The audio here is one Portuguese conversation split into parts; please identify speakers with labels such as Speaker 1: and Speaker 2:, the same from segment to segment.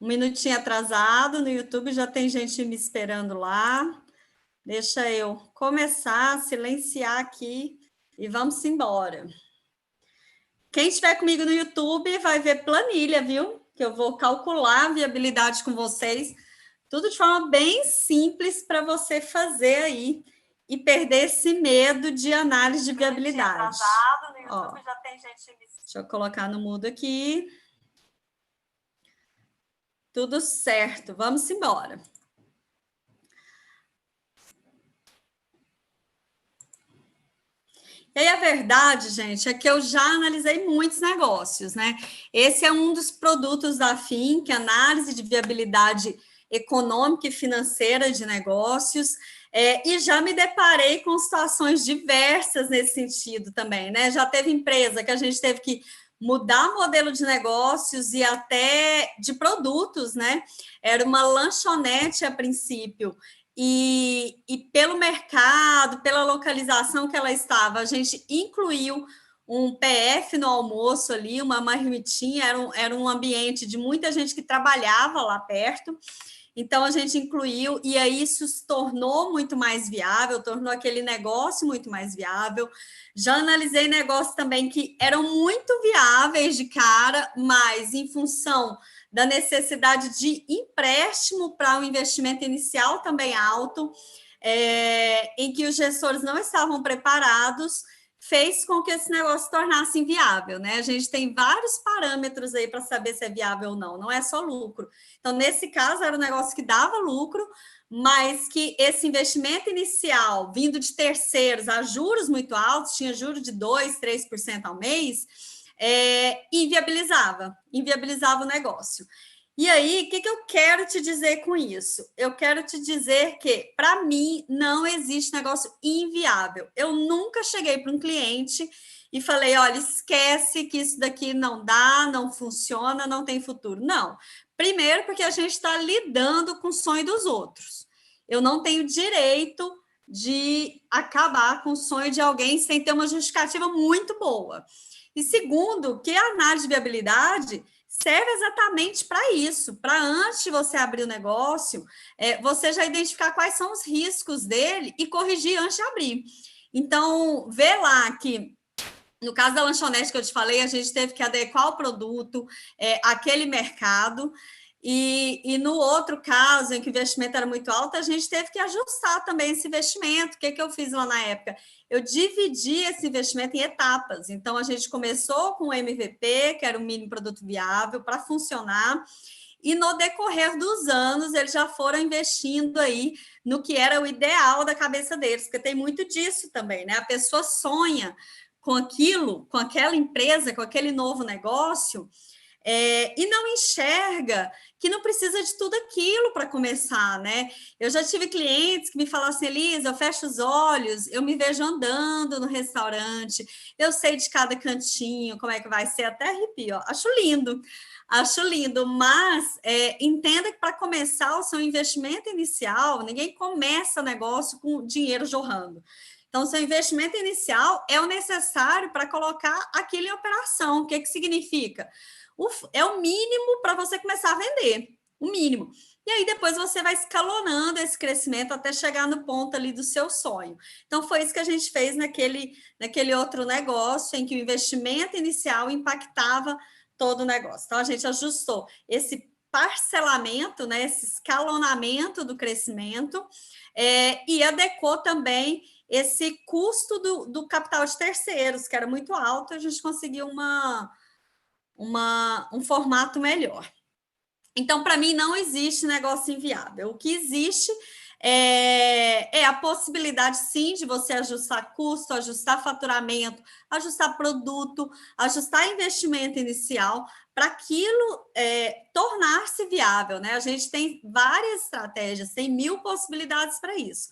Speaker 1: Um minutinho atrasado, no YouTube já tem gente me esperando lá. Deixa eu começar, silenciar aqui e vamos embora. Quem estiver comigo no YouTube vai ver planilha, viu? Que eu vou calcular a viabilidade com vocês. Tudo de forma bem simples para você fazer aí e perder esse medo de análise de viabilidade.
Speaker 2: Atrasado, no YouTube já tem gente me...
Speaker 1: Deixa eu colocar no mudo aqui. Tudo certo, vamos embora. E aí, a verdade, gente, é que eu já analisei muitos negócios, né? Esse é um dos produtos da FIM, que é análise de viabilidade econômica e financeira de negócios, e já me deparei com situações diversas nesse sentido também, né? Já teve empresa que a gente teve que mudar modelo de negócios e até de produtos, né? Era uma lanchonete a princípio, e pelo mercado, pela localização que ela estava, a gente incluiu um PF no almoço ali, uma marmitinha, era um ambiente de muita gente que trabalhava lá perto, então a gente incluiu, e aí isso se tornou muito mais viável, tornou aquele negócio muito mais viável. Já analisei negócios também que eram muito viáveis de cara, mas em função da necessidade de empréstimo para o investimento inicial também alto, em que os gestores não estavam preparados, fez com que esse negócio se tornasse inviável, né? A gente tem vários parâmetros aí para saber se é viável ou não, não é só lucro. Então, nesse caso, era um negócio que dava lucro, mas que esse investimento inicial, vindo de terceiros a juros muito altos, tinha juros de 2%, 3% ao mês, inviabilizava o negócio. E aí, o que eu quero te dizer com isso? Eu quero te dizer que, para mim, não existe negócio inviável. Eu nunca cheguei para um cliente e falei, olha, esquece que isso daqui não dá, não funciona, não tem futuro. Não. Primeiro, porque a gente está lidando com o sonho dos outros. Eu não tenho direito de acabar com o sonho de alguém sem ter uma justificativa muito boa. E segundo, que a análise de viabilidade serve exatamente para isso, para antes de você abrir o negócio, você já identificar quais são os riscos dele e corrigir antes de abrir. Então, vê lá que, no caso da lanchonete que eu te falei, a gente teve que adequar o produto àquele mercado, e no outro caso, em que o investimento era muito alto, a gente teve que ajustar também esse investimento. O que eu fiz lá na época? Eu dividi esse investimento em etapas. Então, a gente começou com o MVP, que era o mínimo produto viável, para funcionar, e no decorrer dos anos, eles já foram investindo aí no que era o ideal da cabeça deles, porque tem muito disso também, né? A pessoa sonha com aquilo, com aquela empresa, com aquele novo negócio, e não enxerga que não precisa de tudo aquilo para começar, né? Eu já tive clientes que me falam assim, Elisa, eu fecho os olhos, eu me vejo andando no restaurante, eu sei de cada cantinho, como é que vai ser, até arrepio, ó. Acho lindo, mas entenda que para começar o seu investimento inicial, ninguém começa negócio com dinheiro jorrando. Então, seu investimento inicial é o necessário para colocar aquilo em operação. O que significa? É o mínimo para você começar a vender, o mínimo. E aí, depois você vai escalonando esse crescimento até chegar no ponto ali do seu sonho. Então, foi isso que a gente fez naquele outro negócio, em que o investimento inicial impactava todo o negócio. Então, a gente ajustou esse parcelamento, né, esse escalonamento do crescimento, e adequou também esse custo do capital de terceiros, que era muito alto, a gente conseguiu um formato melhor. Então, para mim, não existe negócio inviável. O que existe é a possibilidade, sim, de você ajustar custo, ajustar faturamento, ajustar produto, ajustar investimento inicial para aquilo tornar-se viável, né? A gente tem várias estratégias, tem 1000 possibilidades para isso.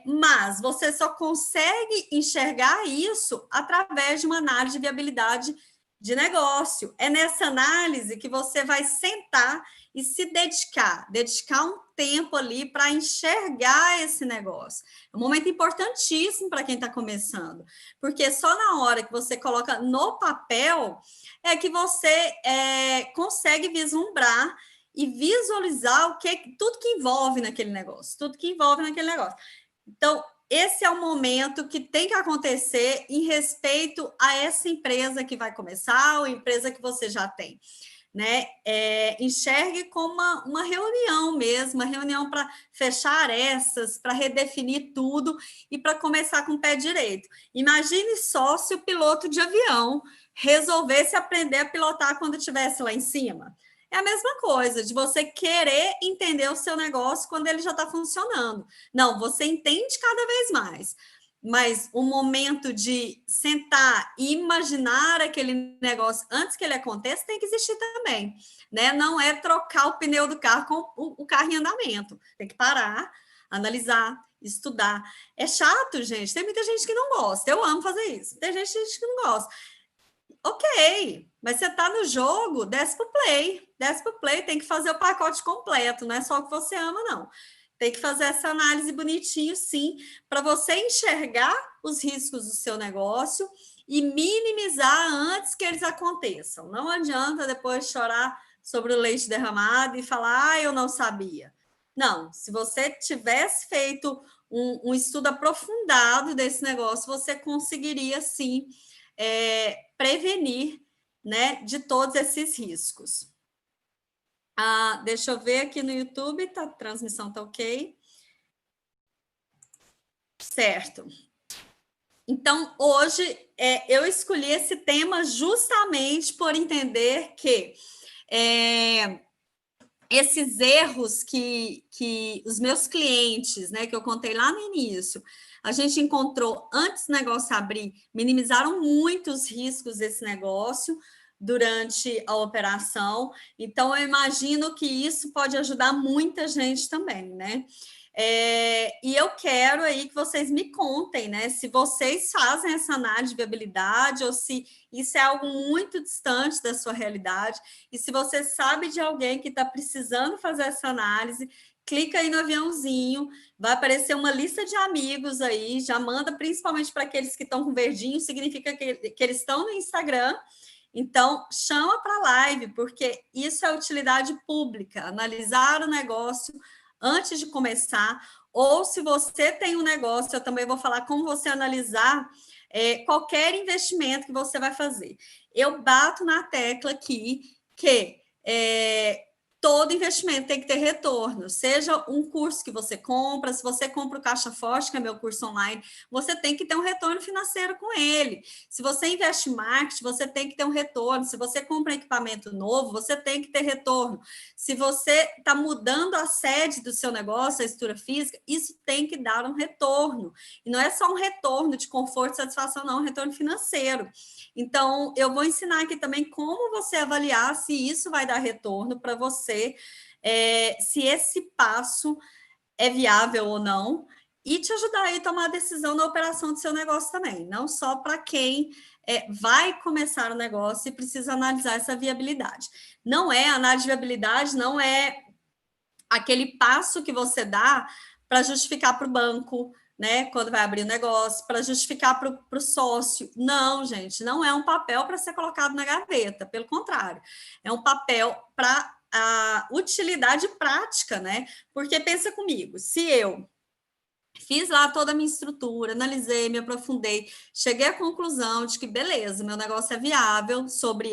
Speaker 1: Mas você só consegue enxergar isso através de uma análise de viabilidade de negócio. É nessa análise que você vai sentar e se dedicar um tempo ali para enxergar esse negócio. É um momento importantíssimo para quem está começando, porque só na hora que você coloca no papel é que você consegue vislumbrar e visualizar tudo que envolve naquele negócio, tudo que envolve naquele negócio. Então, esse é o momento que tem que acontecer em respeito a essa empresa que vai começar, ou empresa que você já tem, né? Enxergue como uma reunião mesmo, uma reunião para fechar arestas, para redefinir tudo e para começar com o pé direito. Imagine só se o piloto de avião resolvesse aprender a pilotar quando estivesse lá em cima. É a mesma coisa, de você querer entender o seu negócio quando ele já está funcionando. Não, você entende cada vez mais. Mas o momento de sentar e imaginar aquele negócio antes que ele aconteça tem que existir também, né? Não é trocar o pneu do carro com o carro em andamento. Tem que parar, analisar, estudar. É chato, gente. Tem muita gente que não gosta. Eu amo fazer isso. Tem gente que não gosta. Ok, mas você está no jogo, desce para o play, tem que fazer o pacote completo, não é só o que você ama, não. Tem que fazer essa análise bonitinho, sim, para você enxergar os riscos do seu negócio e minimizar antes que eles aconteçam. Não adianta depois chorar sobre o leite derramado e falar, eu não sabia. Não, se você tivesse feito um estudo aprofundado desse negócio, você conseguiria, sim, prevenir, né, de todos esses riscos. Deixa eu ver aqui no YouTube, a transmissão está ok. Certo. Então, hoje, eu escolhi esse tema justamente por entender que esses erros que os meus clientes, né, que eu contei lá no início, a gente encontrou antes do negócio abrir, minimizaram muito os riscos desse negócio durante a operação. Então, eu imagino que isso pode ajudar muita gente também, né? E eu quero aí que vocês me contem, né? Se vocês fazem essa análise de viabilidade ou se isso é algo muito distante da sua realidade. E se você sabe de alguém que está precisando fazer essa análise, clica aí no aviãozinho, vai aparecer uma lista de amigos aí, já manda principalmente para aqueles que estão com verdinho, significa que eles estão no Instagram. Então, chama para a live, porque isso é utilidade pública, analisar o negócio antes de começar, ou se você tem um negócio, eu também vou falar como você analisar qualquer investimento que você vai fazer. Eu bato na tecla aqui que todo investimento tem que ter retorno, seja um curso que você compra, se você compra o Caixa Forte, que é meu curso online, você tem que ter um retorno financeiro com ele. Se você investe em marketing, você tem que ter um retorno. Se você compra equipamento novo, você tem que ter retorno. Se você está mudando a sede do seu negócio, a estrutura física, isso tem que dar um retorno. E não é só um retorno de conforto e satisfação, não, é um retorno financeiro. Então, eu vou ensinar aqui também como você avaliar se isso vai dar retorno para você, se esse passo é viável ou não, e te ajudar aí a tomar a decisão na operação do seu negócio também, não só para quem vai começar o negócio e precisa analisar essa viabilidade. Não é análise de viabilidade, não é aquele passo que você dá para justificar para o banco, né, quando vai abrir o negócio, para justificar para o sócio. Não, gente, não é um papel para ser colocado na gaveta, pelo contrário, é um papel para a utilidade prática, né? Porque pensa comigo, se eu fiz lá toda a minha estrutura, analisei, me aprofundei, cheguei à conclusão de que, beleza, meu negócio é viável sob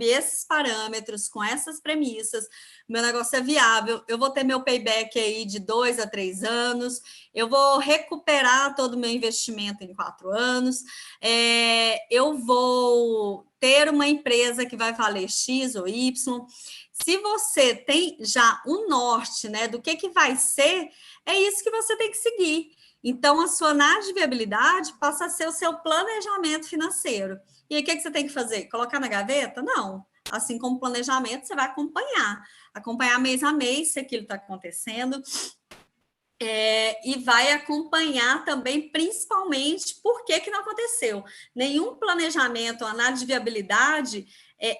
Speaker 1: esses parâmetros, com essas premissas, meu negócio é viável, eu vou ter meu payback aí de 2 a 3 anos, eu vou recuperar todo o meu investimento em 4 anos, eu vou ter uma empresa que vai valer X ou Y. Se você tem já um norte, né, do que vai ser, é isso que você tem que seguir. Então, a sua análise de viabilidade passa a ser o seu planejamento financeiro. E aí, o que você tem que fazer? Colocar na gaveta? Não. Assim como o planejamento, você vai acompanhar mês a mês se aquilo está acontecendo. E vai acompanhar também, principalmente, por que não aconteceu. Nenhum planejamento, análise de viabilidade,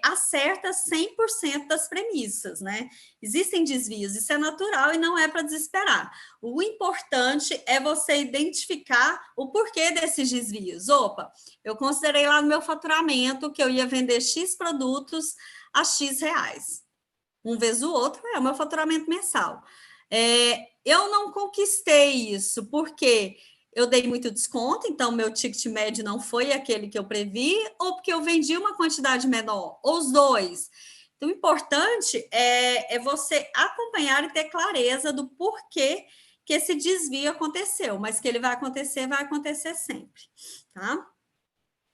Speaker 1: acerta 100% das premissas, né? Existem desvios, isso é natural e não é para desesperar. O importante é você identificar o porquê desses desvios. Opa, eu considerei lá no meu faturamento que eu ia vender X produtos a X reais. um vez o outro, é o meu faturamento mensal. Eu não conquistei isso, porque eu dei muito desconto, então meu ticket médio não foi aquele que eu previ, ou porque eu vendi uma quantidade menor, ou os dois. Então, o importante é você acompanhar e ter clareza do porquê que esse desvio aconteceu, mas que ele vai acontecer sempre, tá?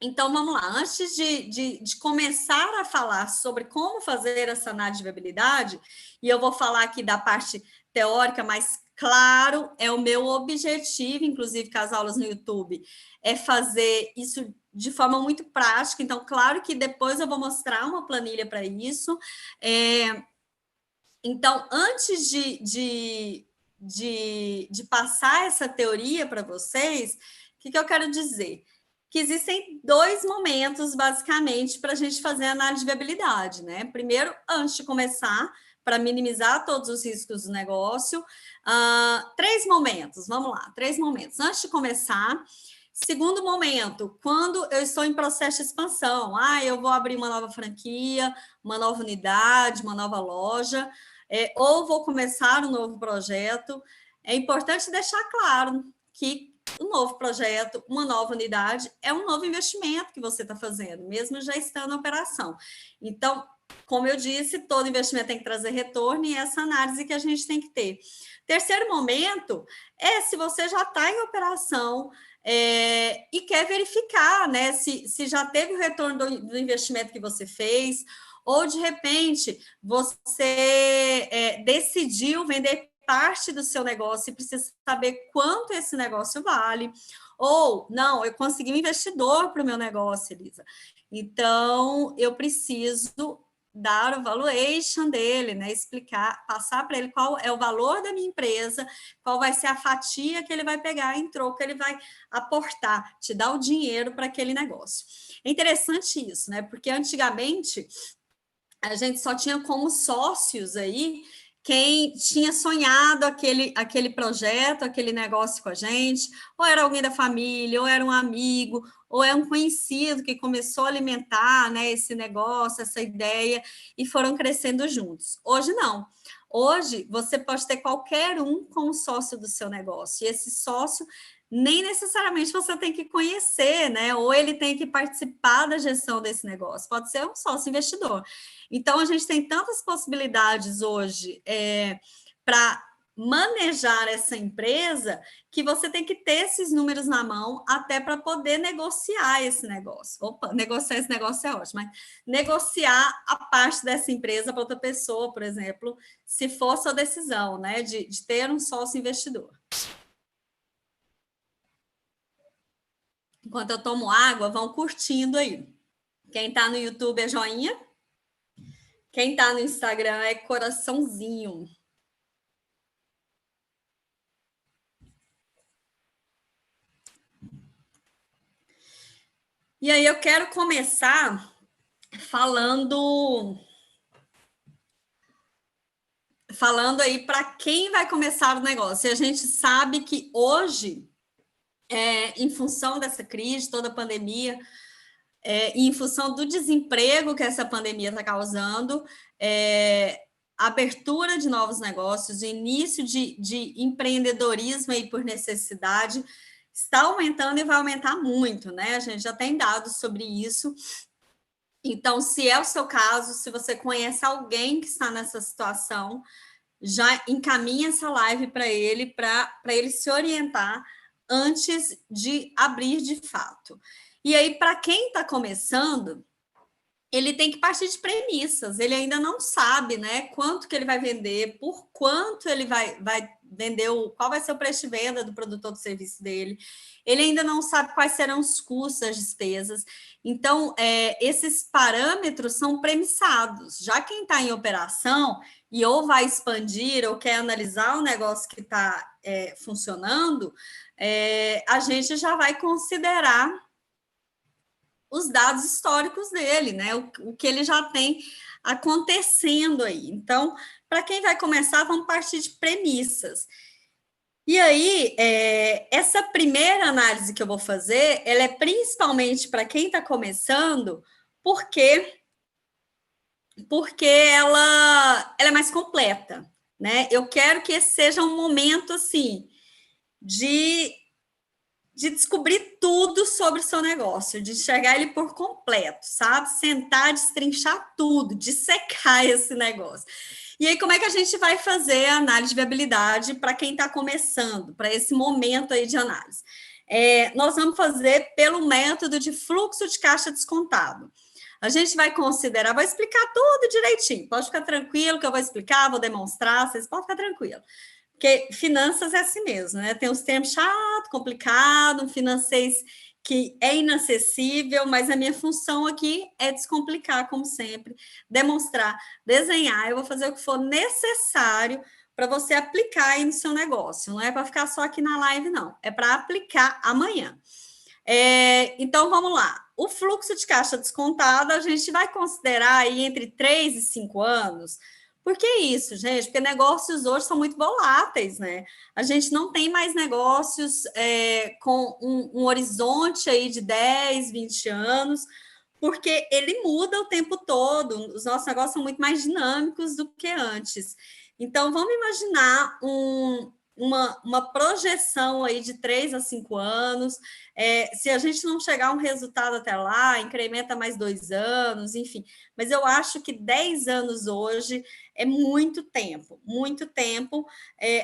Speaker 1: Então, vamos lá. Antes de começar a falar sobre como fazer essa análise de viabilidade, e eu vou falar aqui da parte teórica, mas claro, é o meu objetivo, inclusive com as aulas no YouTube, é fazer isso de forma muito prática. Então, claro que depois eu vou mostrar uma planilha para isso. Então, antes de passar essa teoria para vocês, o que eu quero dizer? Que existem dois momentos, basicamente, para a gente fazer a análise de viabilidade, né? Primeiro, antes de começar, para minimizar todos os riscos do negócio. 3 momentos, vamos lá, 3 momentos. Antes de começar. Segundo momento, quando eu estou em processo de expansão. Eu vou abrir uma nova franquia, uma nova unidade, uma nova loja, ou vou começar um novo projeto. É importante deixar claro que um novo projeto, uma nova unidade, é um novo investimento que você está fazendo, mesmo já estando em operação. Então, como eu disse, todo investimento tem que trazer retorno e essa análise que a gente tem que ter. Terceiro momento é se você já está em operação e quer verificar, né, se já teve o retorno do investimento que você fez, ou de repente você decidiu vender parte do seu negócio e precisa saber quanto esse negócio vale, ou não, eu consegui um investidor para o meu negócio, Elisa. Então, eu preciso dar o valuation dele, né? Explicar, passar para ele qual é o valor da minha empresa, qual vai ser a fatia que ele vai pegar em troca, ele vai aportar, te dar o dinheiro para aquele negócio. É interessante isso, né? Porque antigamente a gente só tinha como sócios aí quem tinha sonhado aquele projeto, aquele negócio com a gente, ou era alguém da família, ou era um amigo, ou é um conhecido que começou a alimentar, né, esse negócio, essa ideia, e foram crescendo juntos. Hoje não. Hoje você pode ter qualquer um como sócio do seu negócio, e esse sócio nem necessariamente você tem que conhecer, né? Ou ele tem que participar da gestão desse negócio, pode ser um sócio investidor. Então, a gente tem tantas possibilidades hoje para manejar essa empresa que você tem que ter esses números na mão até para poder negociar esse negócio. Opa, negociar esse negócio é ótimo, mas negociar a parte dessa empresa para outra pessoa, por exemplo, se for sua decisão, né, de ter um sócio investidor. Enquanto eu tomo água, vão curtindo aí. Quem está no YouTube é joinha. Quem está no Instagram é coraçãozinho. E aí eu quero começar falando aí para quem vai começar o negócio. E a gente sabe que hoje, em função dessa crise, toda a pandemia, e em função do desemprego que essa pandemia está causando, abertura de novos negócios, início de empreendedorismo aí por necessidade, está aumentando e vai aumentar muito, né? A gente já tem dados sobre isso. Então, se é o seu caso, se você conhece alguém que está nessa situação, já encaminha essa live para ele se orientar antes de abrir de fato. E aí, para quem está começando, ele tem que partir de premissas. Ele ainda não sabe, né, quanto que ele vai vender, por quanto ele vai vender, qual vai ser o preço de venda do produto ou do serviço dele. Ele ainda não sabe quais serão os custos, as despesas. Então, esses parâmetros são premissados. Já quem está em operação e ou vai expandir ou quer analisar o negócio que está funcionando, a gente já vai considerar os dados históricos dele, né? O que ele já tem acontecendo aí. Então, para quem vai começar, vamos partir de premissas. E aí, essa primeira análise que eu vou fazer, ela é principalmente para quem está começando, porque porque ela é mais completa, né? Eu quero que esse seja um momento, assim, de descobrir tudo sobre o seu negócio, de enxergar ele por completo, sabe? Sentar, destrinchar tudo, dissecar esse negócio. E aí, como é que a gente vai fazer a análise de viabilidade para quem está começando, para esse momento aí de análise? Nós vamos fazer pelo método de fluxo de caixa descontado. A gente vai considerar, vou explicar tudo direitinho, pode ficar tranquilo que eu vou explicar, vou demonstrar, vocês podem ficar tranquilos. Porque finanças é assim mesmo, né? Tem uns termos chato, complicado, um financeiro que é inacessível, mas a minha função aqui é descomplicar, como sempre, demonstrar, desenhar. Eu vou fazer o que for necessário para você aplicar aí no seu negócio. Não é para ficar só aqui na live, não. É para aplicar amanhã. Então, vamos lá. O fluxo de caixa descontado, a gente vai considerar aí entre 3 e 5 anos. Por que isso, gente? Porque negócios hoje são muito voláteis, né? A gente não tem mais negócios com um horizonte aí de 10, 20 anos, porque ele muda o tempo todo. Os nossos negócios são muito mais dinâmicos do que antes. Então, vamos imaginar uma projeção aí de 3 a 5 anos. Se a gente não chegar a um resultado até lá, incrementa mais 2 anos, enfim. Mas eu acho que 10 anos hoje é muito tempo,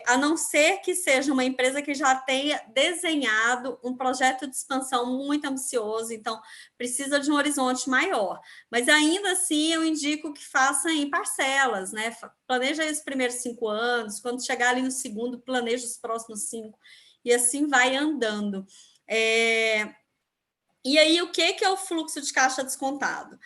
Speaker 1: a não ser que seja uma empresa que já tenha desenhado um projeto de expansão muito ambicioso, então precisa de um horizonte maior. Mas ainda assim, eu indico que faça em parcelas, né? Planeja aí os primeiros 5 anos, quando chegar ali no segundo, planeja os próximos 5, e assim vai andando. E aí, o que é o fluxo de caixa descontado?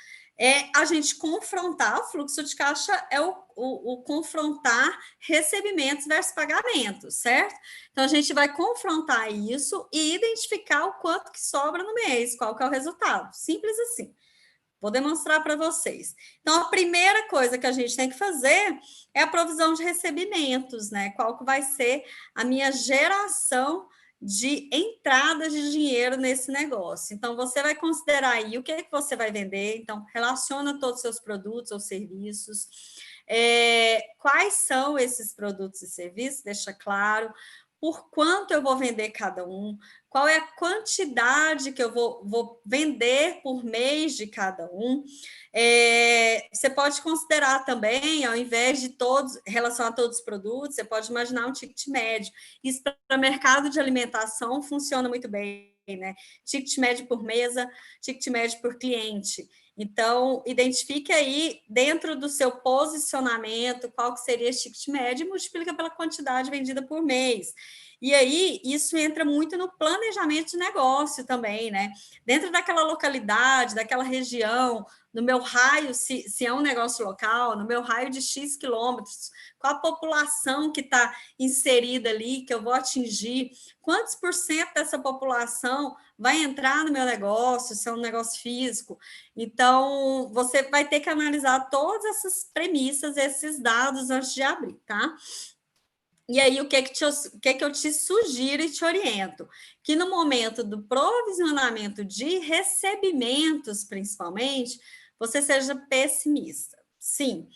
Speaker 1: A gente confrontar, o fluxo de caixa é o confrontar recebimentos versus pagamentos, certo? Então, a gente vai confrontar isso e identificar o quanto que sobra no mês, qual que é o resultado. Simples assim. Vou demonstrar para vocês. Então, a primeira coisa que a gente tem que fazer é a provisão de recebimentos, né? Qual que vai ser a minha geração de entrada de dinheiro nesse negócio. Então, você vai considerar aí o que é que você vai vender. Então, relaciona todos os seus produtos ou serviços. Quais são esses produtos e serviços? Deixa claro. Por quanto eu vou vender cada um? Qual é a quantidade que eu vou vender por mês de cada um? Você pode considerar também, ao invés de relacionar todos os produtos, você pode imaginar um ticket médio. Isso para o mercado de alimentação funciona muito bem, né? Ticket médio por mesa, ticket médio por cliente. Então, identifique aí, dentro do seu posicionamento, qual que seria esse ticket médio e multiplica pela quantidade vendida por mês. E aí, isso entra muito no planejamento de negócio também, né? Dentro daquela localidade, daquela região, no meu raio, se é um negócio local, no meu raio de X quilômetros, qual a população que está inserida ali, que eu vou atingir, quantos por cento dessa população vai entrar no meu negócio, se é um negócio físico. Então, você vai ter que analisar todas essas premissas, esses dados antes de abrir, tá? E aí, o que que eu te sugiro e te oriento? Que no momento do provisionamento de recebimentos, principalmente, você seja pessimista. Sim.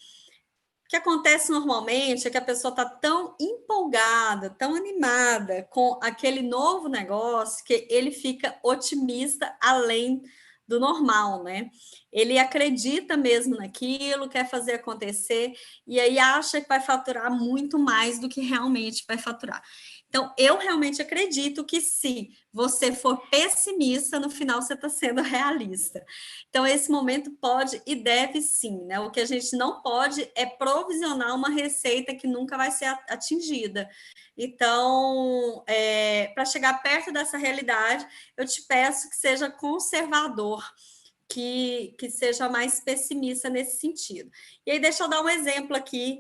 Speaker 1: O que acontece normalmente é que a pessoa está tão empolgada, tão animada com aquele novo negócio, que ele fica otimista além do normal, né? Ele acredita mesmo naquilo, quer fazer acontecer, e aí acha que vai faturar muito mais do que realmente vai faturar. Então, eu realmente acredito que se você for pessimista, no final você está sendo realista. Então, esse momento pode e deve sim, né? O que a gente não pode é provisionar uma receita que nunca vai ser atingida. Então, para chegar perto dessa realidade, eu te peço que seja conservador, que seja mais pessimista nesse sentido. E aí, deixa eu dar um exemplo aqui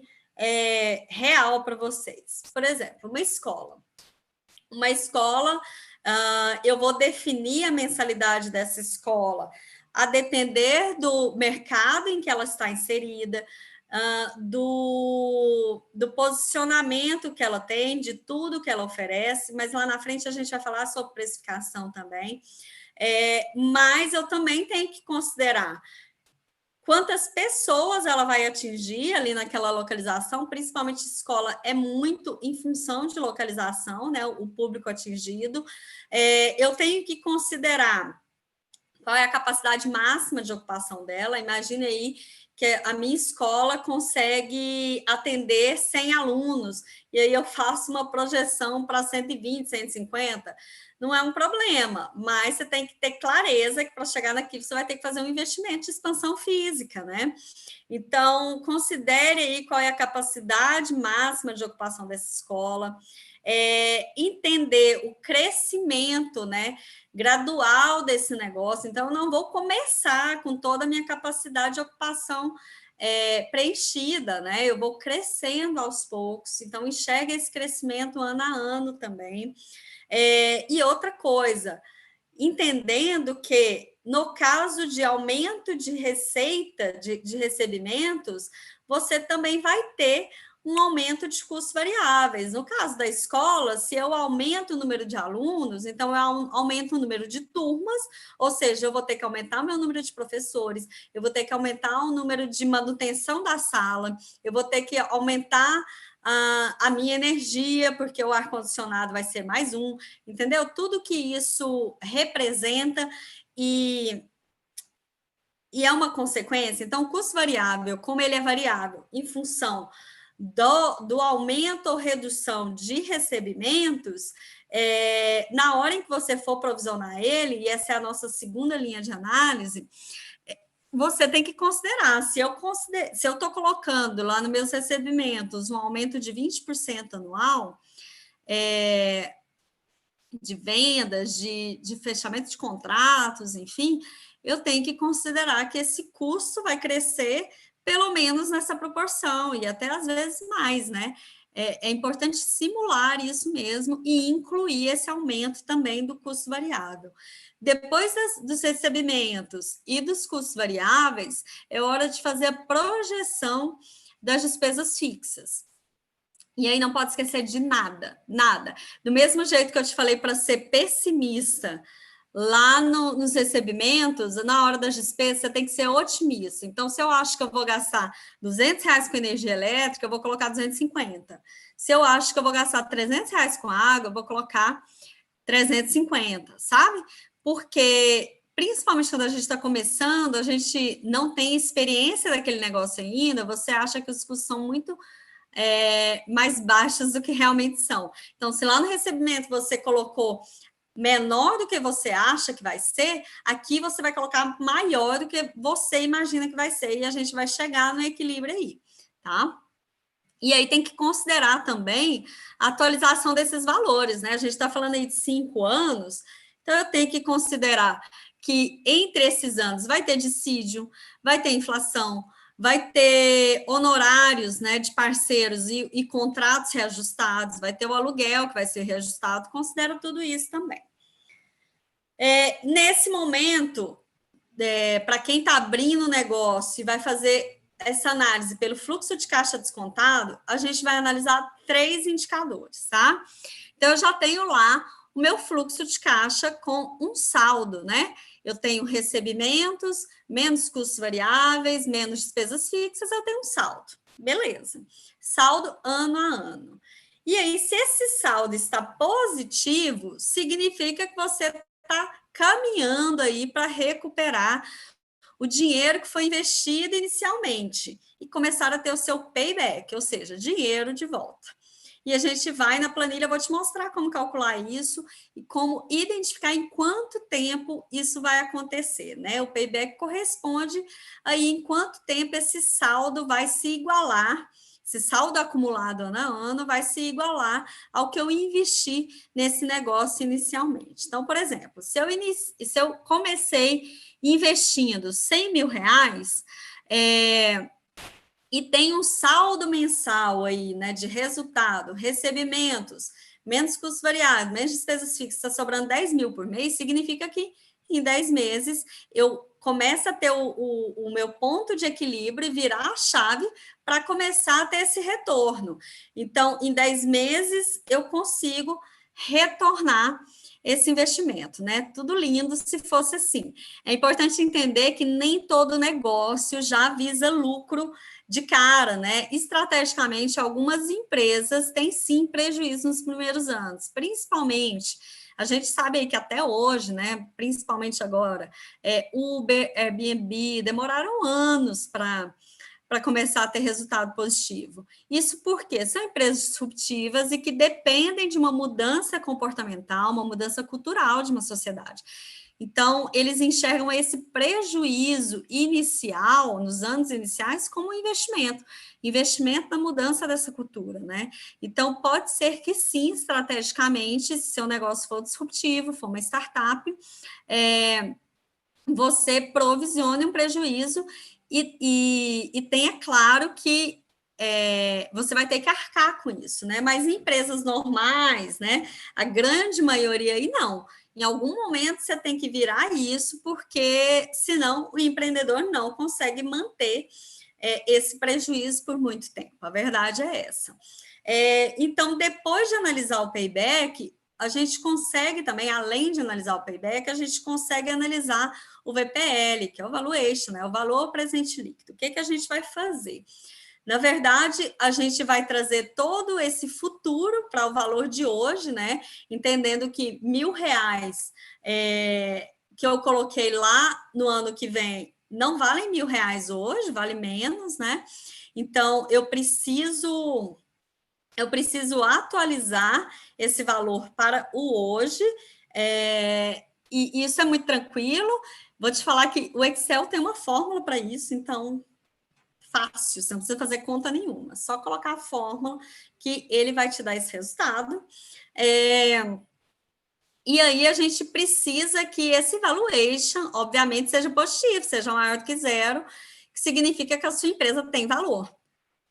Speaker 1: real para vocês. Por exemplo, uma escola. Eu vou definir a mensalidade dessa escola a depender do mercado em que ela está inserida, do posicionamento que ela tem, de tudo que ela oferece, mas lá na frente a gente vai falar sobre precificação também. Mas eu também tenho que considerar quantas pessoas ela vai atingir ali naquela localização, principalmente escola é muito em função de localização, né, o público atingido. Eu tenho que considerar qual é a capacidade máxima de ocupação dela. Imagine aí que a minha escola consegue atender 100 alunos, e aí eu faço uma projeção para 120, 150, não é um problema, mas você tem que ter clareza que para chegar naquilo você vai ter que fazer um investimento de expansão física, né? Então, considere aí qual é a capacidade máxima de ocupação dessa escola, entender o crescimento, né, gradual desse negócio. Então, eu não vou começar com toda a minha capacidade de ocupação preenchida, né? Eu vou crescendo aos poucos. Então, enxerga esse crescimento ano a ano também. E outra coisa, entendendo que no caso de aumento de receita, de recebimentos, você também vai ter um aumento de custos variáveis. No caso da escola, se eu aumento o número de alunos, então eu aumento o número de turmas, ou seja, eu vou ter que aumentar o meu número de professores, eu vou ter que aumentar o número de manutenção da sala, eu vou ter que aumentar a minha energia, porque o ar-condicionado vai ser mais um, entendeu? Tudo que isso representa e é uma consequência. Então, o custo variável, como ele é variável em função do aumento ou redução de recebimentos, na hora em que você for provisionar ele, e essa é a nossa segunda linha de análise, você tem que considerar, se eu estou colocando lá nos meus recebimentos um aumento de 20% anual, de vendas, de fechamento de contratos, enfim, eu tenho que considerar que esse custo vai crescer pelo menos nessa proporção, e até às vezes mais, né? É importante simular isso mesmo e incluir esse aumento também do custo variável. Depois dos recebimentos e dos custos variáveis, é hora de fazer a projeção das despesas fixas. E aí não pode esquecer de nada, nada. Do mesmo jeito que eu te falei para ser pessimista lá nos recebimentos, na hora das despesas, você tem que ser otimista. Então, se eu acho que eu vou gastar R$ 200 com energia elétrica, eu vou colocar 250. Se eu acho que eu vou gastar R$ 300 com água, eu vou colocar 350, sabe? Porque, principalmente quando a gente está começando, a gente não tem experiência daquele negócio ainda, você acha que os custos são muito mais baixos do que realmente são. Então, se lá no recebimento você colocou menor do que você acha que vai ser, aqui você vai colocar maior do que você imagina que vai ser, e a gente vai chegar no equilíbrio aí, tá? E aí tem que considerar também a atualização desses valores, né? A gente está falando aí de 5 anos, então eu tenho que considerar que entre esses anos vai ter dissídio, vai ter inflação, vai ter honorários, né, de parceiros e contratos reajustados, vai ter o aluguel que vai ser reajustado, considero tudo isso também. Nesse momento, para quem está abrindo o negócio e vai fazer essa análise pelo fluxo de caixa descontado, a gente vai analisar 3 indicadores, tá? Então, eu já tenho lá o meu fluxo de caixa com um saldo, né? Eu tenho recebimentos, menos custos variáveis, menos despesas fixas, eu tenho um saldo. Beleza. Saldo ano a ano. E aí, se esse saldo está positivo, significa que você está caminhando aí para recuperar o dinheiro que foi investido inicialmente e começar a ter o seu payback, ou seja, dinheiro de volta. E a gente vai na planilha, eu vou te mostrar como calcular isso e como identificar em quanto tempo isso vai acontecer, né? O payback corresponde aí em quanto tempo esse saldo vai se igualar, esse saldo acumulado ano a ano vai se igualar ao que eu investi nesse negócio inicialmente. Então, por exemplo, se eu comecei investindo R$ 100.000, e tem um saldo mensal aí, né, de resultado, recebimentos, menos custos variáveis, menos despesas fixas, está sobrando 10 mil por mês, significa que em 10 meses eu começo a ter o meu ponto de equilíbrio e virar a chave para começar a ter esse retorno. Então, em 10 meses, eu consigo retornar esse investimento, né? Tudo lindo se fosse assim. É importante entender que nem todo negócio já visa lucro de cara, né? Estrategicamente, algumas empresas têm sim prejuízo nos primeiros anos, principalmente. A gente sabe aí que até hoje, né, principalmente agora, Uber, Airbnb, demoraram anos para começar a ter resultado positivo. Isso porque são empresas disruptivas e que dependem de uma mudança comportamental, uma mudança cultural de uma sociedade. Então, eles enxergam esse prejuízo inicial, nos anos iniciais, como um investimento na mudança dessa cultura, né? Então, pode ser que sim, estrategicamente, se seu negócio for disruptivo, for uma startup, você provisione um prejuízo e tenha claro que você vai ter que arcar com isso, né? Mas em empresas normais, né? A grande maioria aí não. Em algum momento você tem que virar isso, porque senão o empreendedor não consegue manter esse prejuízo por muito tempo. A verdade é essa. Então, depois de analisar o payback, a gente consegue também, além de analisar o payback, a gente consegue analisar o VPL, que é o valuation, né? O valor presente líquido. O que a gente vai fazer? Na verdade, a gente vai trazer todo esse futuro para o valor de hoje, né? Entendendo que R$ 1.000 que eu coloquei lá no ano que vem não valem R$ 1.000 hoje, vale menos, né? Então, eu preciso atualizar esse valor para o hoje, e isso é muito tranquilo. Vou te falar que o Excel tem uma fórmula para isso, então fácil, você não precisa fazer conta nenhuma, só colocar a fórmula que ele vai te dar esse resultado. E aí a gente precisa que esse valuation, obviamente, seja positivo, seja maior do que zero, que significa que a sua empresa tem valor.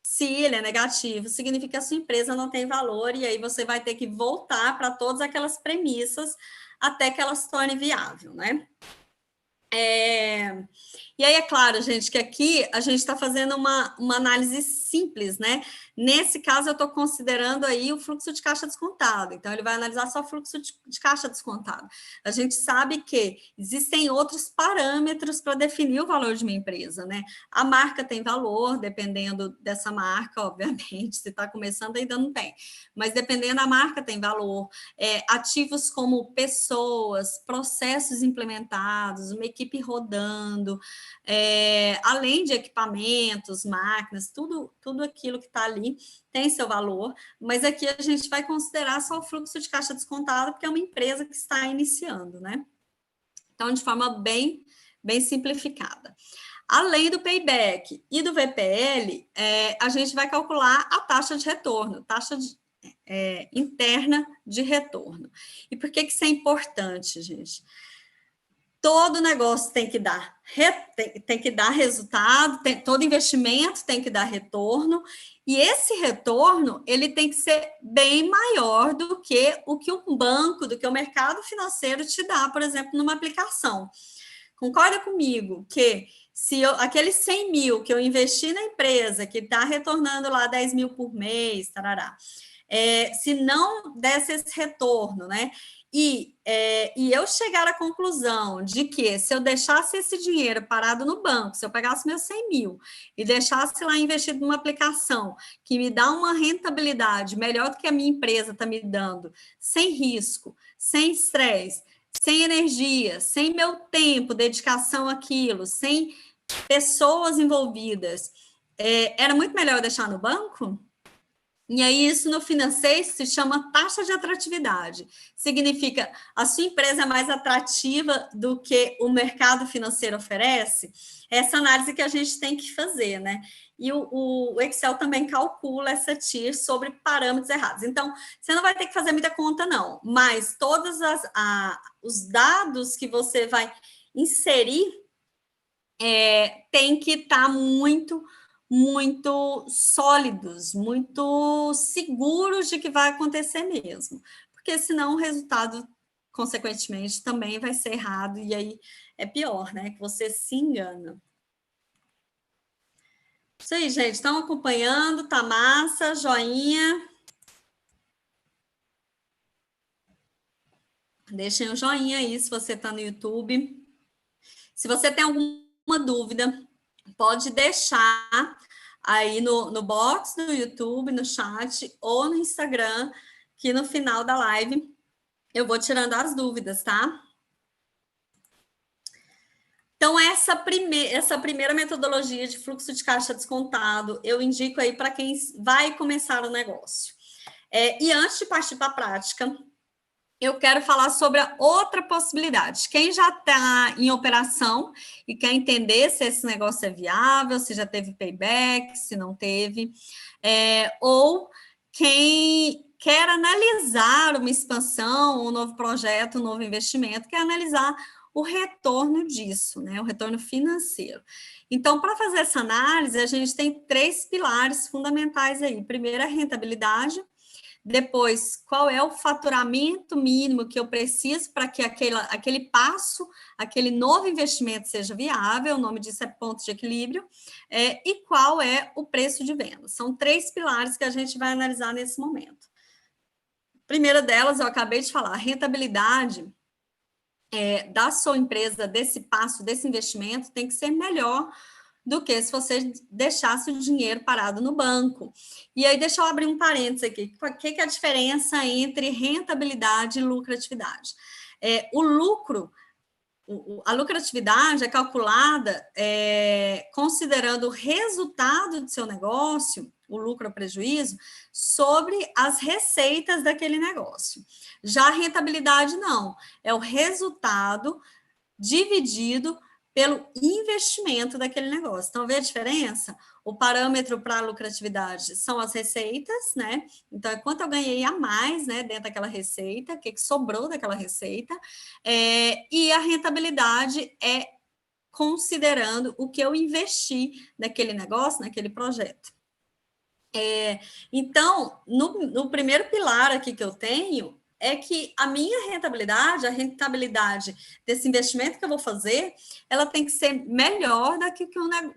Speaker 1: Se ele é negativo, significa que a sua empresa não tem valor, e aí você vai ter que voltar para todas aquelas premissas até que ela se torne viável, né? E aí, é claro, gente, que aqui a gente está fazendo uma análise simples, né? Nesse caso, eu estou considerando aí o fluxo de caixa descontado. Então, ele vai analisar só o fluxo de caixa descontado. A gente sabe que existem outros parâmetros para definir o valor de uma empresa, né? A marca tem valor, dependendo dessa marca, obviamente. Se está começando, ainda não tem. Mas dependendo da marca, tem valor. Ativos como pessoas, processos implementados, uma equipe rodando, além de equipamentos, máquinas, tudo aquilo que está ali tem seu valor, mas aqui a gente vai considerar só o fluxo de caixa descontado, porque é uma empresa que está iniciando, né? Então, de forma bem simplificada. Além do payback e do VPL, a gente vai calcular a taxa de retorno, taxa interna de retorno. E por que isso é importante, gente? Todo negócio tem que dar resultado, todo investimento tem que dar retorno, e esse retorno ele tem que ser bem maior do que o banco, do que o mercado financeiro te dá, por exemplo, numa aplicação. Concorda comigo que se aqueles 100 mil que eu investi na empresa, que está retornando lá 10 mil por mês, tarará, se não desse esse retorno, né? E eu chegar à conclusão de que se eu deixasse esse dinheiro parado no banco, se eu pegasse meus 100 mil e deixasse lá investido numa aplicação que me dá uma rentabilidade melhor do que a minha empresa está me dando, sem risco, sem estresse, sem energia, sem meu tempo, dedicação àquilo, sem pessoas envolvidas, era muito melhor eu deixar no banco? E aí, isso no financeiro se chama taxa de atratividade. Significa a sua empresa é mais atrativa do que o mercado financeiro oferece? Essa análise que a gente tem que fazer, né? E o Excel também calcula essa TIR sobre parâmetros errados. Então, você não vai ter que fazer muita conta, não. Mas todos os dados que você vai inserir tem que estar muito sólidos, muito seguros de que vai acontecer mesmo, porque senão o resultado, consequentemente, também vai ser errado, e aí é pior, né? Que você se engana. Isso aí, gente, estão acompanhando, tá massa, joinha. Deixem um joinha aí se você está no YouTube. Se você tem alguma dúvida, pode deixar aí no box do YouTube, no chat ou no Instagram, que no final da live eu vou tirando as dúvidas, tá? Então, essa primeira metodologia de fluxo de caixa descontado, eu indico aí para quem vai começar o negócio. E antes de partir para a prática, eu quero falar sobre a outra possibilidade. Quem já está em operação e quer entender se esse negócio é viável, se já teve payback, se não teve, ou quem quer analisar uma expansão, um novo projeto, um novo investimento, quer analisar o retorno disso, né? O retorno financeiro. Então, para fazer essa análise, a gente tem 3 pilares fundamentais aí. Primeiro, a rentabilidade. Depois, qual é o faturamento mínimo que eu preciso para que aquele passo, aquele novo investimento seja viável, o nome disso é ponto de equilíbrio, e qual é o preço de venda. São 3 pilares que a gente vai analisar nesse momento. A primeira delas, eu acabei de falar, a rentabilidade da sua empresa, desse passo, desse investimento, tem que ser melhor do que se você deixasse o dinheiro parado no banco. E aí, deixa eu abrir um parênteses aqui. O que é a diferença entre rentabilidade e lucratividade? O lucro, a lucratividade é calculada considerando o resultado do seu negócio, o lucro ou prejuízo, sobre as receitas daquele negócio. Já a rentabilidade não, é o resultado dividido pelo investimento daquele negócio. Então, vê a diferença? O parâmetro para a lucratividade são as receitas, né? Então, é quanto eu ganhei a mais, né, dentro daquela receita, o que sobrou daquela receita, e a rentabilidade é considerando o que eu investi naquele negócio, naquele projeto. Então, no primeiro pilar aqui que eu tenho, é que a minha rentabilidade, a rentabilidade desse investimento que eu vou fazer, ela tem que ser melhor do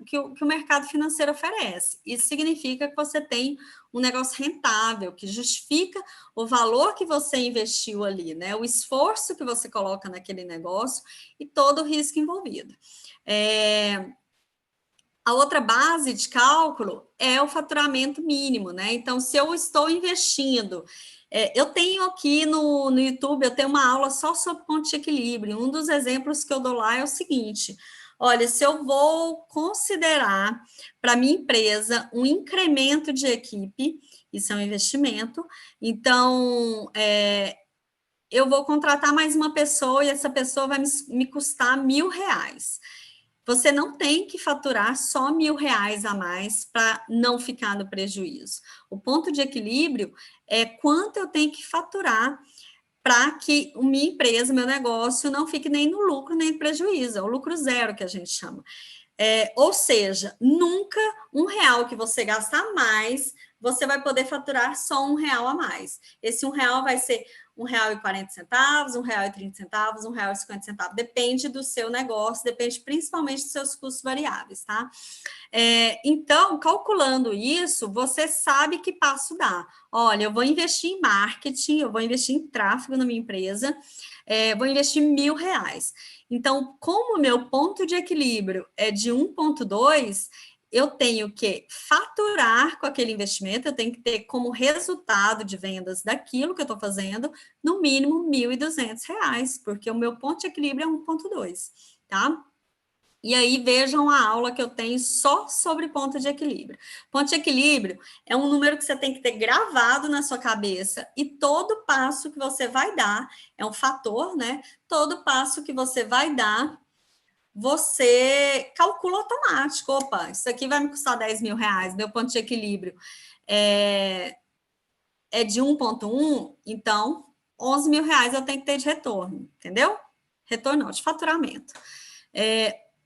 Speaker 1: que o mercado financeiro oferece. Isso significa que você tem um negócio rentável, que justifica o valor que você investiu ali, né? O esforço que você coloca naquele negócio e todo o risco envolvido. A outra base de cálculo é o faturamento mínimo, né? Então, se eu estou investindo, eu tenho aqui no YouTube, eu tenho uma aula só sobre ponto de equilíbrio. Um dos exemplos que eu dou lá é o seguinte: olha, se eu vou considerar para minha empresa um incremento de equipe, isso é um investimento, então eu vou contratar mais uma pessoa e essa pessoa vai me custar R$1.000. Você não tem que faturar só R$1.000 a mais para não ficar no prejuízo. O ponto de equilíbrio é quanto eu tenho que faturar para que minha empresa, meu negócio, não fique nem no lucro, nem no prejuízo. É o lucro zero que a gente chama. Ou seja, nunca R$1 que você gastar mais, você vai poder faturar só R$1 a mais. Esse R$1 vai ser R$1,40, R$1,30, R$1,50. Depende do seu negócio, depende principalmente dos seus custos variáveis, tá? Então, calculando isso, você sabe que passo dá. Olha, eu vou investir em marketing, eu vou investir em tráfego na minha empresa, vou investir R$1.000. Então, como o meu ponto de equilíbrio é de 1,2, eu tenho que faturar com aquele investimento, eu tenho que ter como resultado de vendas daquilo que eu estou fazendo, no mínimo R$1.200, porque o meu ponto de equilíbrio é 1,2, tá? E aí, vejam a aula que eu tenho só sobre ponto de equilíbrio. Ponto de equilíbrio é um número que você tem que ter gravado na sua cabeça e todo passo que você vai dar, é um fator, né? Todo passo que você vai dar, você calcula automático. Opa, isso aqui vai me custar R$10.000, meu ponto de equilíbrio é de 1,1, então R$11.000 eu tenho que ter de retorno, entendeu? Retorno não, de faturamento.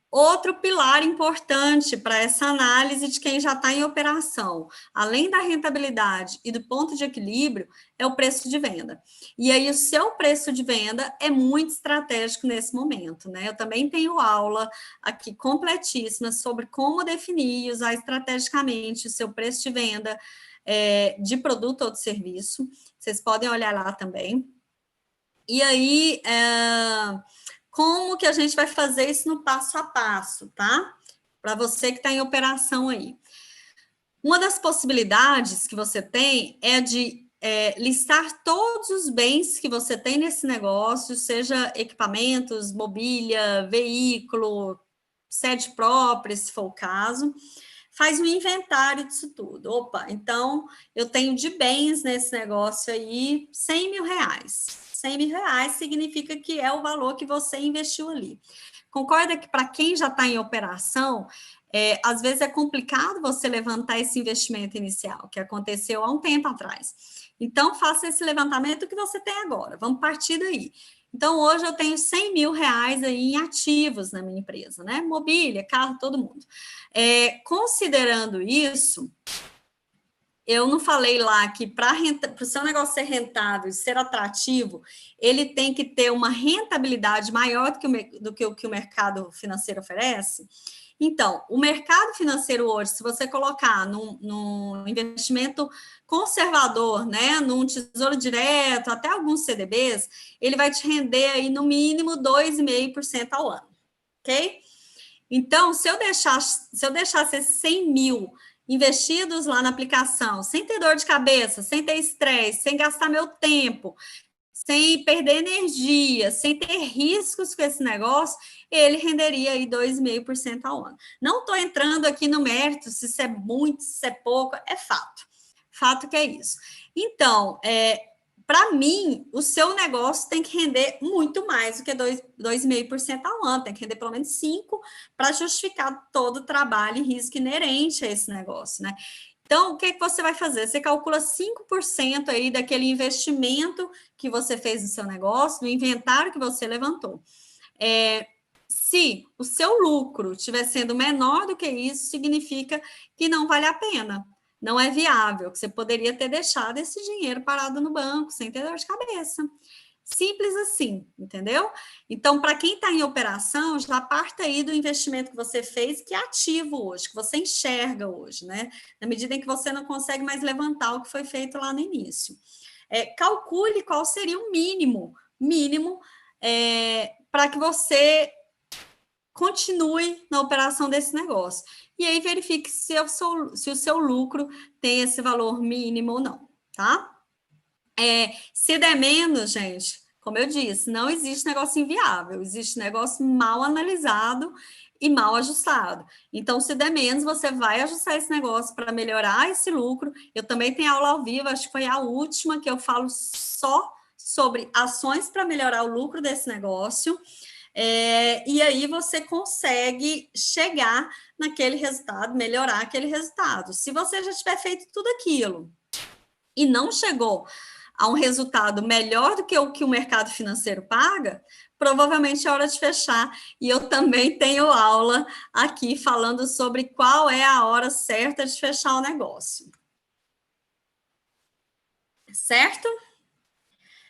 Speaker 1: Outro pilar importante para essa análise de quem já está em operação, além da rentabilidade e do ponto de equilíbrio, é o preço de venda. E aí, o seu preço de venda é muito estratégico nesse momento, né? Eu também tenho aula aqui completíssima sobre como definir e usar estrategicamente o seu preço de venda de produto ou de serviço. Vocês podem olhar lá também. E aí, como que a gente vai fazer isso no passo a passo, tá? Para você que está em operação aí. Uma das possibilidades que você tem é de listar todos os bens que você tem nesse negócio, seja equipamentos, mobília, veículo, sede própria, se for o caso. Faz um inventário disso tudo. Opa, então eu tenho de bens nesse negócio aí 100 mil reais. 100 mil reais significa que é o valor que você investiu ali. Concorda que para quem já está em operação, às vezes é complicado você levantar esse investimento inicial, que aconteceu há um tempo atrás. Então, faça esse levantamento que você tem agora. Vamos partir daí. Então, hoje eu tenho 100 mil reais aí em ativos na minha empresa, né? Mobília, carro, todo mundo. Considerando isso, eu não falei lá que para o seu negócio ser rentável, ser atrativo, ele tem que ter uma rentabilidade maior do que o que o mercado financeiro oferece? Então, o mercado financeiro hoje, se você colocar num investimento conservador, né, num tesouro direto, até alguns CDBs, ele vai te render aí no mínimo 2,5% ao ano, ok? Então, se eu deixasse esses 100 mil investidos lá na aplicação, sem ter dor de cabeça, sem ter estresse, sem gastar meu tempo, sem perder energia, sem ter riscos com esse negócio, ele renderia aí 2,5% ao ano. Não estou entrando aqui no mérito, se isso é muito, se isso é pouco, é fato. Fato que é isso. Então, para mim, o seu negócio tem que render muito mais do que 2,5% ao ano, tem que render pelo menos 5% para justificar todo o trabalho e risco inerente a esse negócio, né? Então, o que você vai fazer? Você calcula 5% aí daquele investimento que você fez no seu negócio, do inventário que você levantou. Se o seu lucro estiver sendo menor do que isso, significa que não vale a pena, não é viável, que você poderia ter deixado esse dinheiro parado no banco, sem ter dor de cabeça. Simples assim, entendeu? Então, para quem está em operação, já parta aí do investimento que você fez, que é ativo hoje, que você enxerga hoje, né? Na medida em que você não consegue mais levantar o que foi feito lá no início. Calcule qual seria o mínimo para que você continue na operação desse negócio. E aí verifique se o seu lucro tem esse valor mínimo ou não, tá? Se der menos, gente, como eu disse, não existe negócio inviável, existe negócio mal analisado e mal ajustado. Então, se der menos, você vai ajustar esse negócio para melhorar esse lucro. Eu também tenho aula ao vivo, acho que foi a última que eu falo só sobre ações para melhorar o lucro desse negócio. E aí você consegue chegar naquele resultado, melhorar aquele resultado. Se você já tiver feito tudo aquilo e não chegou a um resultado melhor do que o mercado financeiro paga, provavelmente é hora de fechar. E eu também tenho aula aqui falando sobre qual é a hora certa de fechar o negócio. Certo?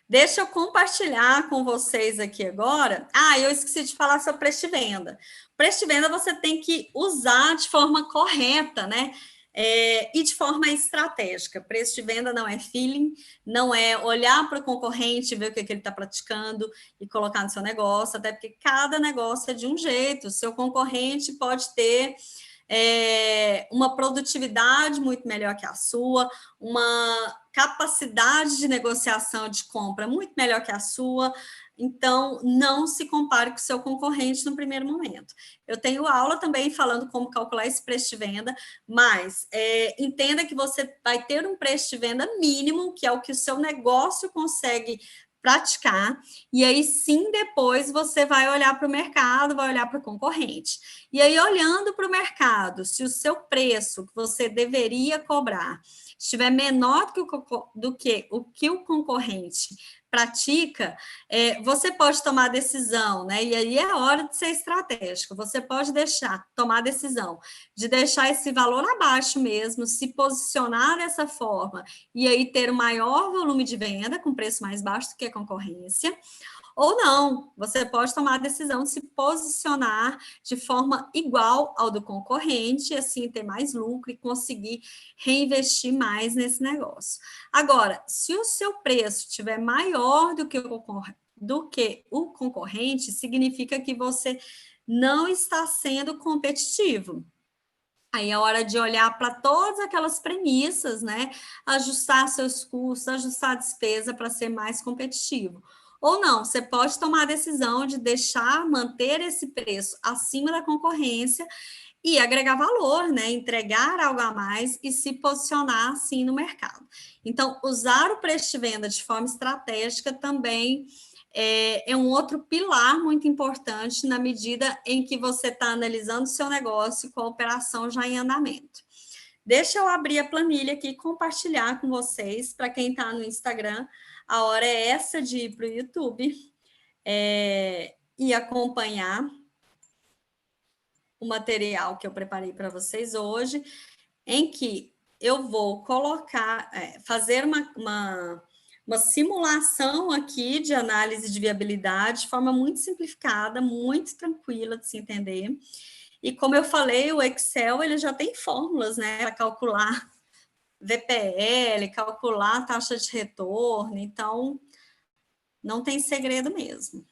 Speaker 1: Deixa eu compartilhar com vocês aqui agora. Eu esqueci de falar sobre preço de venda. Preço de venda você tem que usar de forma correta, né? E de forma estratégica. Preço de venda não é feeling, não é olhar para o concorrente, ver o que ele está praticando e colocar no seu negócio, até porque cada negócio é de um jeito. O seu concorrente pode ter uma produtividade muito melhor que a sua, uma capacidade de negociação de compra muito melhor que a sua. Então, não se compare com o seu concorrente no primeiro momento. Eu tenho aula também falando como calcular esse preço de venda, mas entenda que você vai ter um preço de venda mínimo, que é o que o seu negócio consegue praticar, e aí sim depois você vai olhar para o mercado, vai olhar para o concorrente. E aí, olhando para o mercado, se o seu preço que você deveria cobrar estiver menor do que o concorrente pratica, você pode tomar decisão, né? E aí é hora de ser estratégico. Você pode tomar a decisão de deixar esse valor abaixo mesmo, se posicionar dessa forma e aí ter o maior volume de venda com preço mais baixo do que a concorrência. Ou não, você pode tomar a decisão de se posicionar de forma igual ao do concorrente, assim ter mais lucro e conseguir reinvestir mais nesse negócio. Agora, se o seu preço estiver maior do que do que o concorrente, significa que você não está sendo competitivo. Aí é hora de olhar para todas aquelas premissas, né? Ajustar seus custos, ajustar a despesa para ser mais competitivo. Ou não, você pode tomar a decisão de deixar, manter esse preço acima da concorrência e agregar valor, né? Entregar algo a mais e se posicionar assim no mercado. Então, usar o preço de venda de forma estratégica também é um outro pilar muito importante na medida em que você está analisando o seu negócio com a operação já em andamento. Deixa eu abrir a planilha aqui e compartilhar com vocês, para quem está no Instagram, a hora é essa de ir para o YouTube e acompanhar o material que eu preparei para vocês hoje, em que eu vou colocar, fazer uma simulação aqui de análise de viabilidade de forma muito simplificada, muito tranquila de se entender. E como eu falei, o Excel ele já tem fórmulas, né, para calcular VPL, calcular taxa de retorno, então não tem segredo mesmo.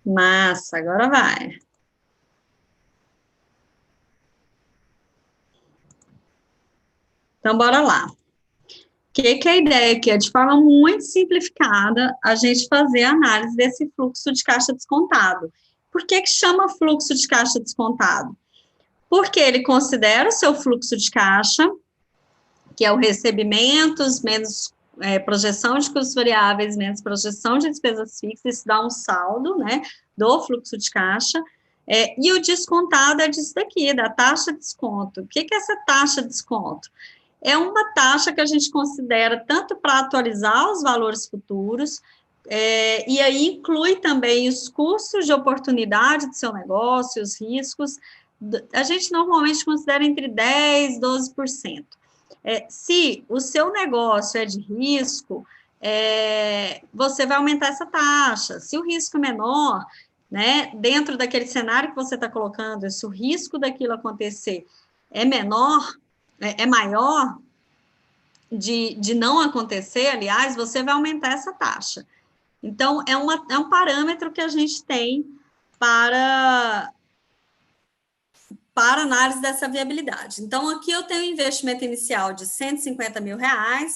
Speaker 1: Massa, agora vai. Então, bora lá. O que é a ideia aqui? É de forma muito simplificada a gente fazer a análise desse fluxo de caixa descontado. Por que chama fluxo de caixa descontado? Porque ele considera o seu fluxo de caixa, que é o recebimentos, menos projeção de custos variáveis, menos projeção de despesas fixas, isso dá um saldo, né, do fluxo de caixa, e o descontado é disso daqui, da taxa de desconto. O que é essa taxa de desconto? É uma taxa que a gente considera tanto para atualizar os valores futuros, e aí inclui também os custos de oportunidade do seu negócio, os riscos. A gente normalmente considera entre 10% e 12%. Se o seu negócio é de risco, você vai aumentar essa taxa. Se o risco é menor, né, dentro daquele cenário que você está colocando, se o risco daquilo acontecer é menor, é maior de não acontecer, aliás, você vai aumentar essa taxa. Então, é um parâmetro que a gente tem para análise dessa viabilidade. Então, aqui eu tenho um investimento inicial de R$150 mil,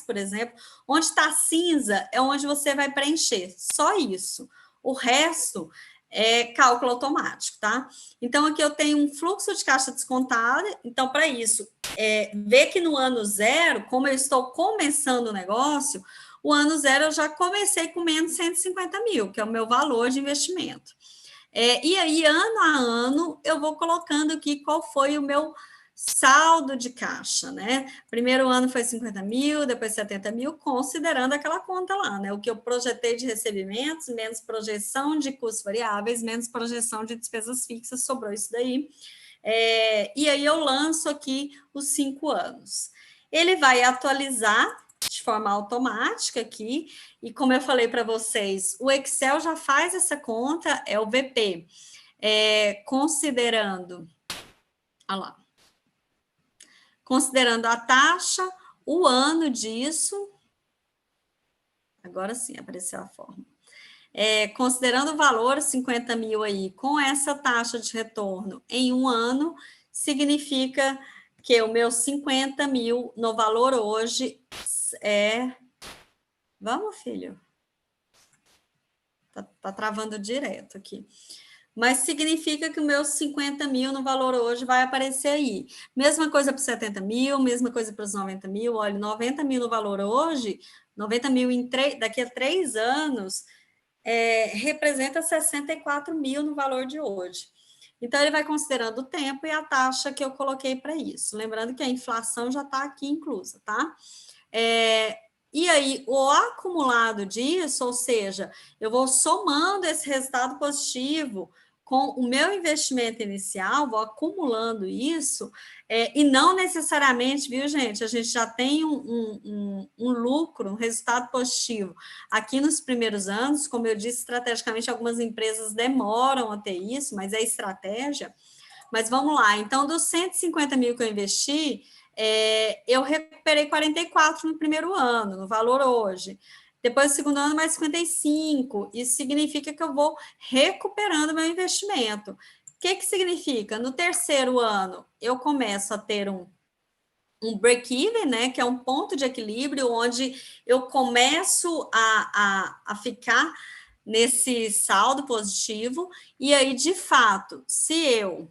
Speaker 1: por exemplo, onde está cinza é onde você vai preencher, só isso. O resto é cálculo automático, tá? Então, aqui eu tenho um fluxo de caixa descontada, então, para isso, ver que no ano zero, como eu estou começando o negócio, o ano zero eu já comecei com menos 150 mil, que é o meu valor de investimento. E aí, ano a ano, eu vou colocando aqui qual foi o meu saldo de caixa, né? Primeiro ano foi 50 mil, depois 70 mil, considerando aquela conta lá, né? O que eu projetei de recebimentos, menos projeção de custos variáveis, menos projeção de despesas fixas, sobrou isso daí. E aí eu lanço aqui os 5 anos. Ele vai atualizar de forma automática aqui, e como eu falei para vocês, o Excel já faz essa conta, é o VP, considerando, olha lá, considerando a taxa, o ano disso, agora sim apareceu a forma, considerando o valor 50 mil aí, com essa taxa de retorno em um ano, significa que o meu 50 mil no valor hoje Vamos, filho? Tá travando direto aqui. Mas significa que o meu 50 mil no valor hoje vai aparecer aí. Mesma coisa para os 70 mil, mesma coisa para os 90 mil. Olha, 90 mil no valor hoje, 90 mil daqui a 3 anos, representa 64 mil no valor de hoje. Então, ele vai considerando o tempo e a taxa que eu coloquei para isso. Lembrando que a inflação já está aqui inclusa, tá? E aí, o acumulado disso, ou seja, eu vou somando esse resultado positivo com o meu investimento inicial, vou acumulando isso, e não necessariamente, viu, gente? A gente já tem um lucro, um resultado positivo. Aqui nos primeiros anos, como eu disse, estrategicamente, algumas empresas demoram a ter isso, mas é estratégia. Mas vamos lá, então, dos 150 mil que eu investi, eu recuperei 44 no primeiro ano, no valor hoje. Depois do segundo ano, mais 55. Isso significa que eu vou recuperando meu investimento. O que significa? No terceiro ano, eu começo a ter um break-even, né, que é um ponto de equilíbrio, onde eu começo a ficar nesse saldo positivo, e aí, de fato, se eu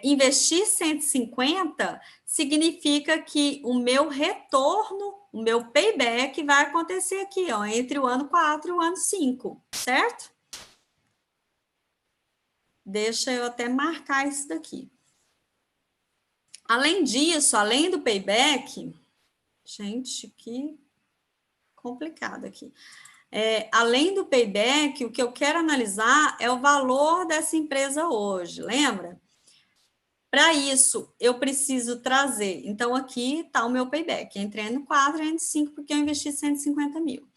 Speaker 1: investir 150, significa que o meu retorno, o meu payback vai acontecer aqui, ó, entre o ano 4 e o ano 5, certo? Deixa eu até marcar isso daqui. Além disso, além do payback, gente, que complicado aqui. Além do payback, o que eu quero analisar é o valor dessa empresa hoje, lembra? Para isso, eu preciso trazer. Então, aqui está o meu payback, entre N4 e N5, porque eu investi 150 mil.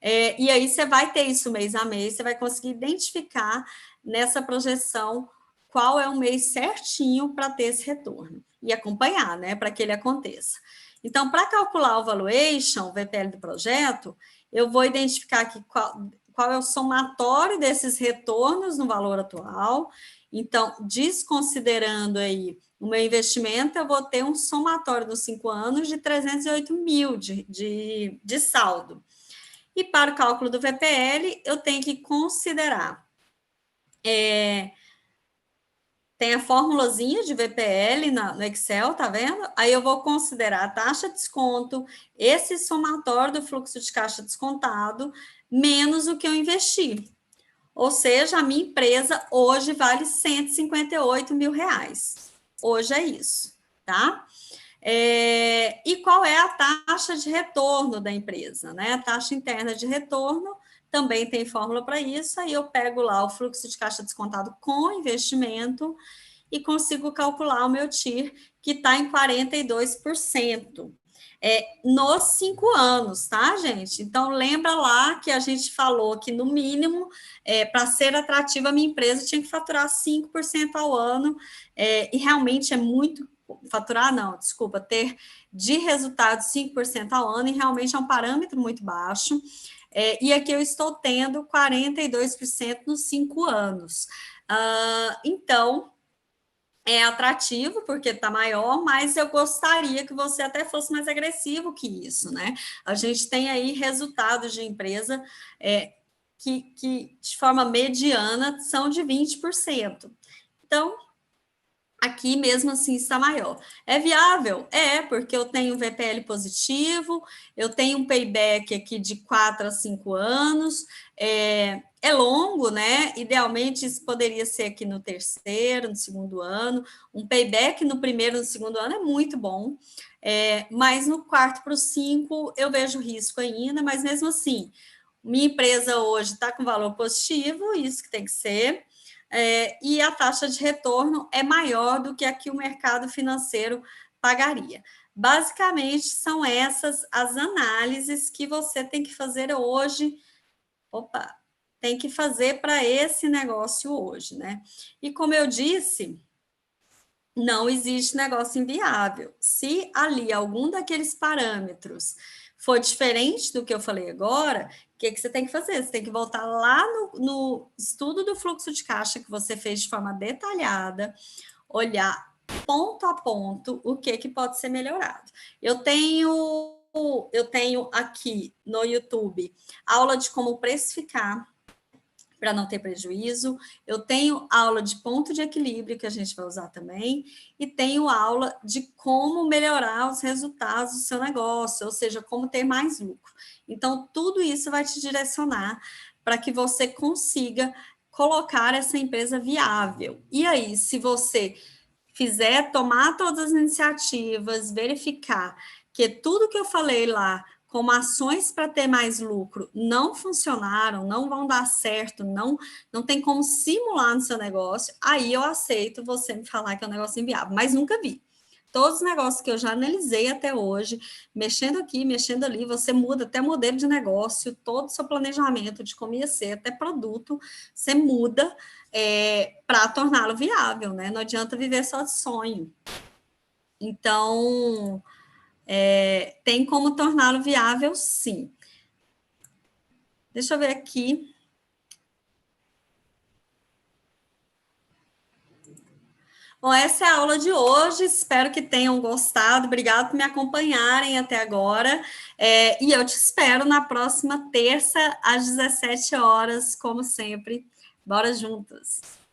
Speaker 1: E aí, você vai ter isso mês a mês, você vai conseguir identificar nessa projeção qual é o mês certinho para ter esse retorno e acompanhar, né, para que ele aconteça. Então, para calcular o valuation, o VPL do projeto, eu vou identificar aqui qual é o somatório desses retornos no valor atual. Então, desconsiderando aí o meu investimento, eu vou ter um somatório dos 5 anos de 308 mil de saldo. E para o cálculo do VPL, eu tenho que considerar. Tem a formulazinha de VPL no Excel, tá vendo? Aí eu vou considerar a taxa de desconto, esse somatório do fluxo de caixa descontado, menos o que eu investi. Ou seja, a minha empresa hoje vale 158 mil reais. Hoje é isso, tá? E qual é a taxa de retorno da empresa, né? A taxa interna de retorno também tem fórmula para isso. Aí eu pego lá o fluxo de caixa descontado com investimento e consigo calcular o meu TIR, que está em 42%. Nos 5 anos, tá, gente? Então, lembra lá que a gente falou que, no mínimo, para ser atrativa, a minha empresa tinha que faturar 5% ao ano, e realmente é muito. Faturar, não, desculpa, ter de resultado 5% ao ano, e realmente é um parâmetro muito baixo. E aqui eu estou tendo 42% nos 5 anos. Então, é atrativo porque está maior, mas eu gostaria que você até fosse mais agressivo que isso, né? A gente tem aí resultados de empresa que de forma mediana são de 20%. Então, aqui mesmo assim está maior. É viável? Porque eu tenho um VPL positivo, eu tenho um payback aqui de 4 a 5 anos, é longo, né? Idealmente isso poderia ser aqui no terceiro, no segundo ano. Um payback no primeiro, no segundo ano é muito bom, mas no quarto para o 5 eu vejo risco ainda, mas mesmo assim, minha empresa hoje está com valor positivo, isso que tem que ser. E a taxa de retorno é maior do que a que o mercado financeiro pagaria. Basicamente, são essas as análises que você tem que fazer hoje. Tem que fazer para esse negócio hoje, né? E como eu disse, não existe negócio inviável. Se ali algum daqueles parâmetros for diferente do que eu falei agora, o que você tem que fazer? Você tem que voltar lá no estudo do fluxo de caixa que você fez de forma detalhada, olhar ponto a ponto o que pode ser melhorado. Eu tenho aqui no YouTube aula de como precificar para não ter prejuízo. Eu tenho aula de ponto de equilíbrio, que a gente vai usar também, e tenho aula de como melhorar os resultados do seu negócio, ou seja, como ter mais lucro. Então, tudo isso vai te direcionar para que você consiga colocar essa empresa viável. E aí, se você fizer, tomar todas as iniciativas, verificar que tudo que eu falei lá como ações para ter mais lucro não funcionaram, não vão dar certo, não tem como simular no seu negócio, aí eu aceito você me falar que é um negócio inviável, mas nunca vi. Todos os negócios que eu já analisei até hoje, mexendo aqui, mexendo ali, você muda até modelo de negócio, todo o seu planejamento de como ia ser, até produto, você muda para torná-lo viável, né? Não adianta viver só de sonho. Então, tem como torná-lo viável, sim. Deixa eu ver aqui. Bom, essa é a aula de hoje. Espero que tenham gostado. Obrigado por me acompanharem até agora. E eu te espero na próxima terça, às 17 horas, como sempre. Bora juntas!